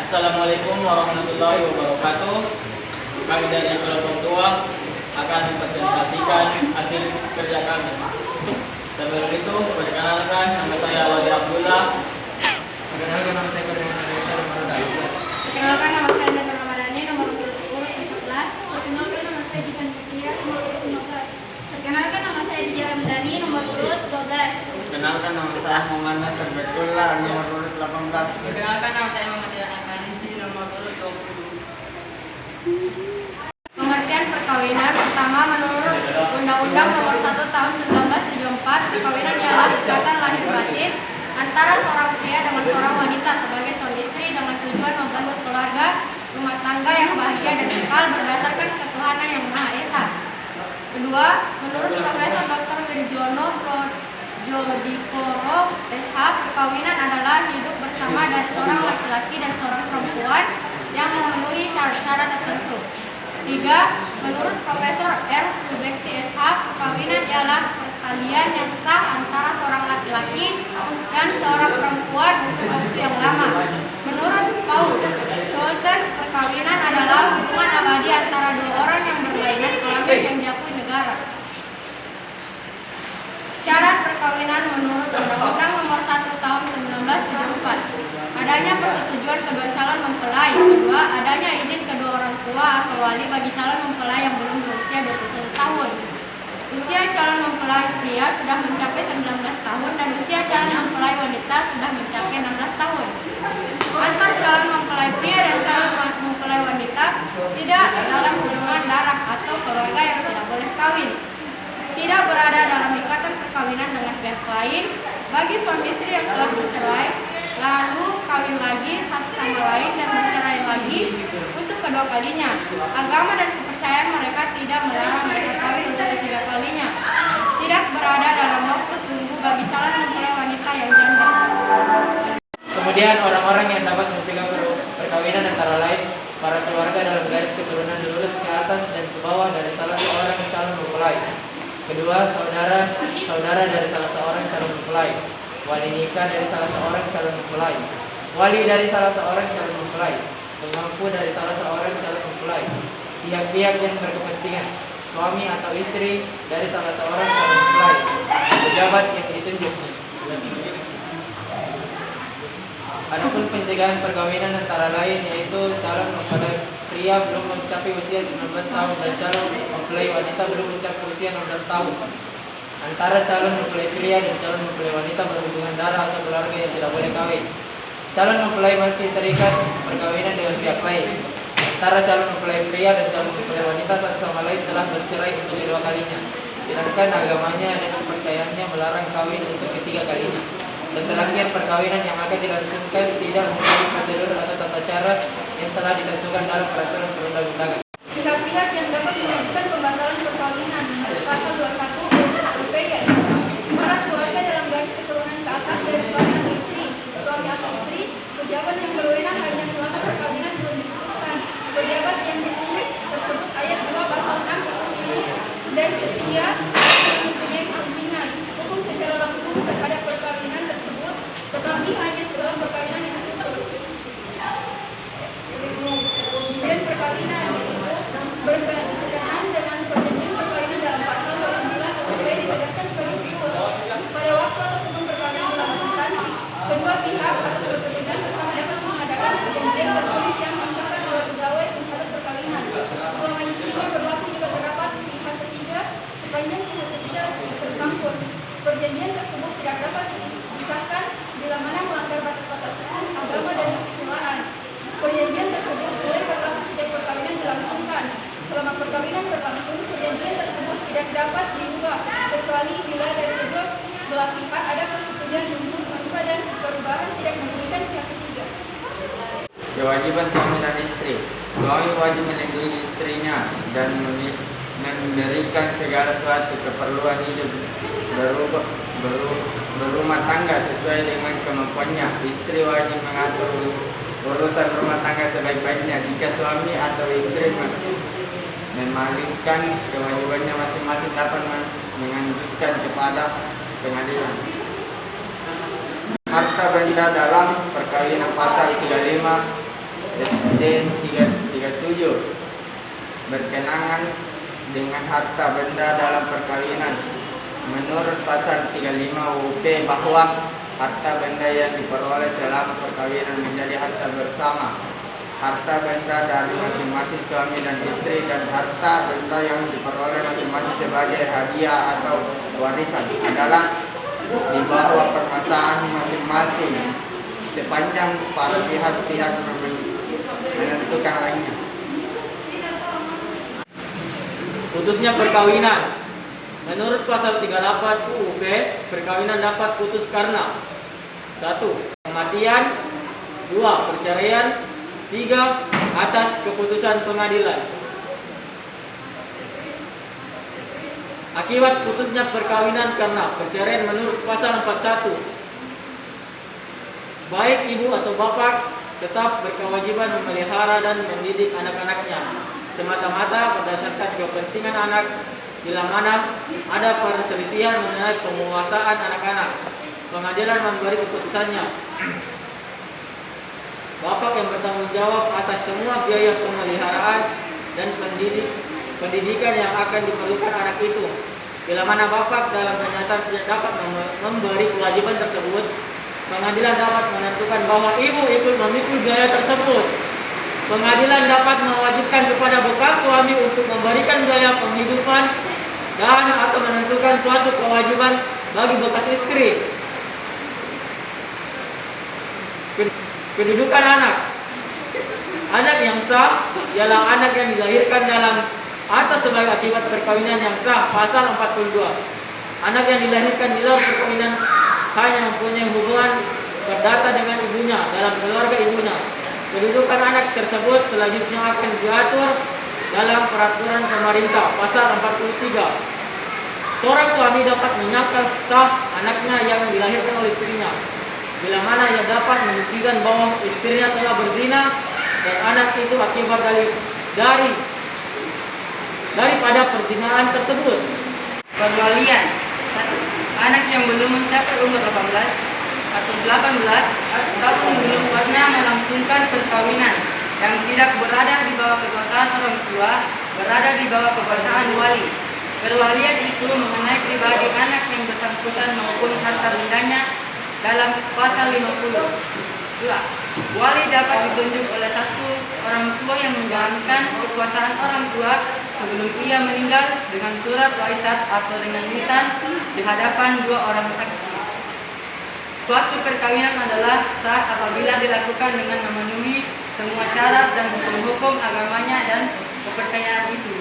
Assalamualaikum warahmatullahi wabarakatuh. Kami dari kelompok tua akan mempresentasikan hasil kerja kami. Sebelum itu, perkenalkan, nama saya Wadi Abdullah. Perkenalkan, nama saya Kurniawan Arifin, nomor 12. Perkenalkan, nama saya Nanda Ramadhani, nomor urut 14. Perkenalkan, nama saya Jihan Fitia, nomor urut 15. Perkenalkan, nama saya Dijah Ramadhani, nomor urut 12. Perkenalkan, nama saya Muhammad Nasir Betullah, nomor urut 18. Perkenalkan, nama saya Muhammad Yanakanizi, nomor urut 20. Pengertian perkawinan pertama menurut Undang-Undang Nomor 1 Tahun 1974, perkawinan ialah ikatan lahir batin antara seorang pria dengan seorang wanita sebagai suami istri dengan tujuan membangun keluarga, rumah tangga yang bahagia dan kekal berdasarkan ketuhanan yang Maha Esa. Kedua, menurut Profesor Dr. Wirjono Prodipuro SH, perkawinan adalah hidup bersama dari seorang laki-laki dan seorang perempuan yang memenuhi syarat-syarat tertentu. Tiga, menurut Profesor R. Subeksi SH, perkawinan ialah perkalian yang sah antara seorang laki-laki dan seorang perempuan untuk waktu yang lama. Menurut Paul Scholten, perkawinan adalah hubungan abadi antara dua orang yang berlainan kelamin yang diakui negara. Syarat perkawinan menurut Undang-Undang Nomor 1 Tahun 1974, adanya persetujuan kedua calon mempelai. Kedua, adanya izin kedua orang tua atau wali bagi calon mempelai yang belum berusia 21 tahun. Usia calon mempelai pria sudah mencapai 19 tahun dan usia calon mempelai wanita sudah mencapai 16 tahun. Antar calon mempelai pria dan calon mempelai wanita tidak dalam hubungan darah atau keluarga yang tidak boleh kawin. Tidak berada dalam ikatan perkawinan dengan pihak lain. Bagi suami istri yang telah bercerai lalu kawin lagi satu sama lain dan bercerai lagi untuk kedua kalinya, agama dan kepercayaan mereka tidak melarang mereka kawin untuk ketiga kalinya. Tidak berada dalam waktu tunggu bagi calon mempelai wanita yang janda. Kemudian orang-orang yang dapat mencegah perkawinan antara lain para keluarga dalam garis keturunan lurus ke atas dan ke bawah dari salah seorang calon mempelai. Kedua, saudara dari salah seorang calon mempelai. Wali nikah dari salah seorang calon mempelai. Wali dari salah seorang calon mempelai. Pemangku dari salah seorang calon mempelai. Pihak-pihak yang berkepentingan, suami atau istri dari salah seorang calon mempelai. Pejabat yang ditunjuk. Adapun pencegahan perkawinan antara lain yaitu calon mempelai pria belum mencapai usia 19 tahun dan calon mempelai wanita belum mencapai usia 16 tahun. Antara calon mempelai pria dan calon mempelai wanita berhubungan darah atau keluarga yang tidak boleh kawin. Calon mempelai masih terikat perkawinan dengan pihak lain. Antara calon mempelai pria dan calon mempelai wanita satu sama lain telah bercerai untuk kedua kalinya, sedangkan agamanya dan kepercayaannya melarang kawin untuk ketiga kalinya. Dan terakhir, perkawinan yang akan dilangsungkan tidak memenuhi prosedur atau tata cara yang telah ditentukan dalam peraturan perundang-undangan. Pihak-pihak yang dapat mengajukan pembatalan perkawinan pasal 21 UP yaitu para keluarga dalam garis keturunan ke atas dari suami atau istri, pejabat yang berwenang hanya selama perkawinan belum diputuskan, pejabat yang ditunjuk tersebut ayat 2 pasal 6 UU ini, dan setiap yang mempunyai kepentingan hukum secara langsung terhadap perkawinan tersebut, tetapi hanya setelah perkawinan itu putus. Dan perkawinan yaitu berkenaan dengan perjanjian perkawinan dalam pasal 29 UP ditegaskan sebagai berikut. Pada waktu atau sebelum perkawinan dilangsungkan, kedua pihak atas persetujuan bersama dapat mengadakan perjanjian tertulis yang disahkan oleh pegawai pencatat perkawinan. Selama isinya berlaku juga terdapat pihak ketiga sepanjang pihak ketiga tersangkut. Perjanjian tersebut tidak dapat disahkan bila mana melanggar batas-batas hukum, agama, dan kesusilaan. Perjanjian tersebut boleh berlaku setiap perkawinan dilangsungkan. Selama perkawinan berlangsung, perjanjian tersebut tidak dapat diubah kecuali bila dari kedua belah pihak ada persetujuan untuk mengubah dan perubahan tidak merugikan pihak ketiga. Kewajiban suami dan istri. Suami wajib melindungi istrinya dan memberikan segala suatu keperluan hidup berumah tangga sesuai dengan kemampuannya. Istri wajib mengatur urusan rumah tangga sebaik-baiknya. Jika suami atau istri memalingkan kewajibannya masing-masing dapat mengajukan kepada pengadilan. Harta benda dalam perkawinan pasal 35 SD 337 berkenaan dengan harta benda dalam perkawinan. Menurut pasal 35 UUP bahwa harta benda yang diperoleh selama perkawinan menjadi harta bersama, harta benda dari masing-masing suami dan istri, dan harta benda yang diperoleh masing-masing sebagai hadiah atau warisan adalah di bawah permasalahan masing-masing sepanjang para pihak-pihak menentukan lainnya. Putusnya perkawinan. Menurut pasal 38 UUP, perkawinan dapat putus karena 1. Kematian, 2. Perceraian, 3. Atas keputusan pengadilan. Akibat putusnya perkawinan karena perceraian menurut pasal 41, baik ibu atau bapak tetap berkewajiban memelihara dan mendidik anak-anaknya semata-mata berdasarkan kepentingan anak bila mana ada perselisihan mengenai penguasaan anak-anak. Pengadilan memberi keputusannya. Bapak yang bertanggung jawab atas semua biaya pemeliharaan dan pendidikan yang akan diperlukan anak itu. Bila mana bapak dalam kenyataan tidak dapat memberi kewajiban tersebut, pengadilan dapat menentukan bahwa ibu ikut memikul biaya tersebut. Pengadilan dapat mewajibkan kepada bekas suami untuk memberikan biaya penghidupan dan atau menentukan suatu kewajiban bagi bekas istri. Kedudukan anak. Anak yang sah ialah anak yang dilahirkan dalam atau sebagai akibat perkawinan yang sah, pasal 42. Anak yang dilahirkan di luar perkawinan hanya mempunyai hubungan perdata dengan ibunya dalam keluarga ibunya. Kedudukan anak tersebut selanjutnya akan diatur dalam peraturan pemerintah, pasal 43. Seorang suami dapat menyatakan sah anaknya yang dilahirkan oleh istrinya bila mana ia dapat membuktikan bahwa istrinya telah berzina dan anak itu akibat daripada perzinaan tersebut. Perwalian. 1. Anak yang belum mencapai umur 18 atau 18 tahun belum pernah melangsungkan perkawinan, yang tidak berada di bawah kekuasaan orang tua, berada di bawah kekuasaan wali. Perwalian itu mengenai pribadi anak yang bersangkutan maupun harta bendanya dalam pasal 50. 2. Wali dapat ditunjuk oleh satu orang tua yang menjalankan kekuasaan orang tua sebelum ia meninggal dengan surat wasiat atau dengan lisan di hadapan dua orang saksi. Suatu perkawinan adalah sah apabila dilakukan dengan memenuhi semua syarat dan hukum-hukum agamanya dan kepercayaan itu.